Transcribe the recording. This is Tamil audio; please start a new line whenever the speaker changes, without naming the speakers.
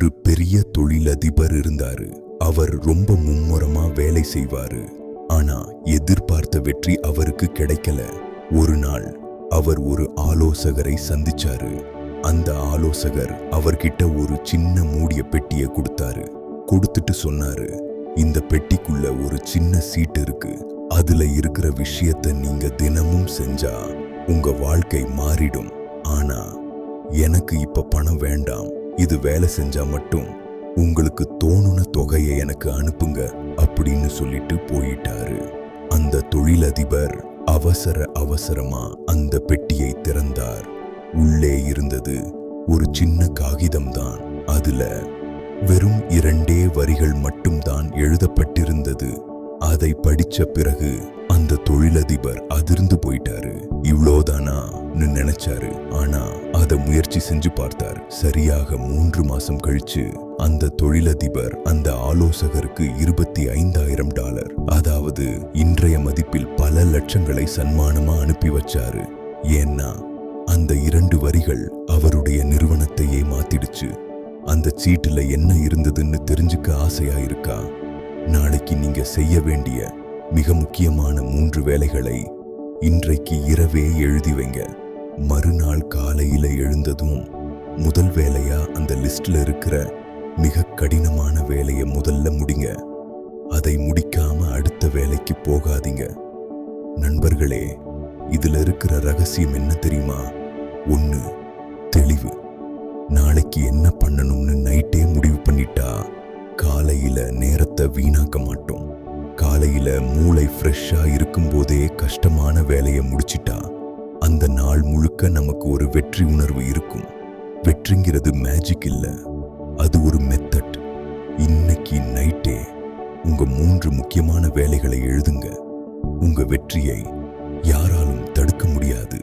ஒரு பெரிய தொழிலதிபர் இருந்தாரு. அவர் ரொம்ப மும்முரமா வேலை செய்வாரு. ஆனா எதிர்பார்த்த வெற்றி அவருக்கு கிடைக்கல. ஒரு நாள் அவர் ஒரு ஆலோசகரை சந்திச்சாரு. அந்த ஆலோசகர் அவர்கிட்ட ஒரு சின்ன மூடிய பெட்டியை கொடுத்தாரு. கொடுத்துட்டு சொன்னாரு, இந்த பெட்டிக்குள்ள ஒரு சின்ன சீட் இருக்கு. அதுல இருக்கிற விஷயத்தை நீங்க தினமும் செஞ்சா உங்க வாழ்க்கை மாறிடும். ஆனா எனக்கு இப்ப பணம் வேண்டாம். இது வேலை செஞ்சா மட்டும் உங்களுக்கு தோணுன தொகையை எனக்கு அனுப்புங்க அப்படின்னு சொல்லிட்டு போயிட்டாரு. அந்த தொழிலதிபர் அவசரமா அந்த பெட்டியை திறந்தார். உள்ளே இருந்தது ஒரு சின்ன காகிதம்தான். அதுல வெறும் 2 வரிகள் மட்டும்தான் எழுதப்பட்டிருந்தது. அதை படிச்ச பிறகு அந்த தொழிலதிபர் அதிர்ந்து போயிட்டாரு. இவ்வளோதானா நினைச்சாரு. ஆனா அதை முயற்சி செஞ்சு பார்த்தார். சரியாக 3 மாசம் கழிச்சு அந்த தொழிலதிபர் அந்த ஆலோசகருக்கு $25,000, அதாவது இன்றைய மதிப்பில் பல லட்சங்களை சன்மானமா அனுப்பி வச்சாரு. ஏன்னா அந்த 2 வரிகள் அவருடைய நிறுவனத்தையே மாத்திடுச்சு. அந்த சீட்டுல என்ன இருந்ததுன்னு தெரிஞ்சுக்க ஆசையா இருக்கா? நாளைக்கு நீங்க செய்ய வேண்டிய மிக முக்கியமான 3 வேலைகளை இன்றைக்கு இரவே எழுதி வைங்க. மறுநாள் காலையில எழுந்ததும் முதல் வேலையா அந்த லிஸ்ட்ல இருக்கிற மிக கடினமான வேலையை முதல்ல முடிங்க. அதை முடிக்காம அடுத்த வேலைக்கு போகாதீங்க. நண்பர்களே, இதுல இருக்கிற ரகசியம் என்ன தெரியுமா? 1, தெளிவு. நாளைக்கு என்ன பண்ணணும்னு நைட்டே முடிவு பண்ணிட்டா காலையில நேரத்தை வீணாக்க மாட்டோம். காலையில மூளை ஃப்ரெஷ்ஷா இருக்கும் போதே கஷ்டமான வேலையை முடிச்சிட்டா அந்த நாள் முழுக்க நமக்கு ஒரு வெற்றி உணர்வு இருக்கும். வெற்றிங்கிறது மேஜிக் இல்ல, அது ஒரு மெத்தட். இன்னைக்கு நைட்டே உங்க 3 முக்கியமான வேலைகளை எழுதுங்க. உங்க வெற்றியை யாராலும் தடுக்க முடியாது.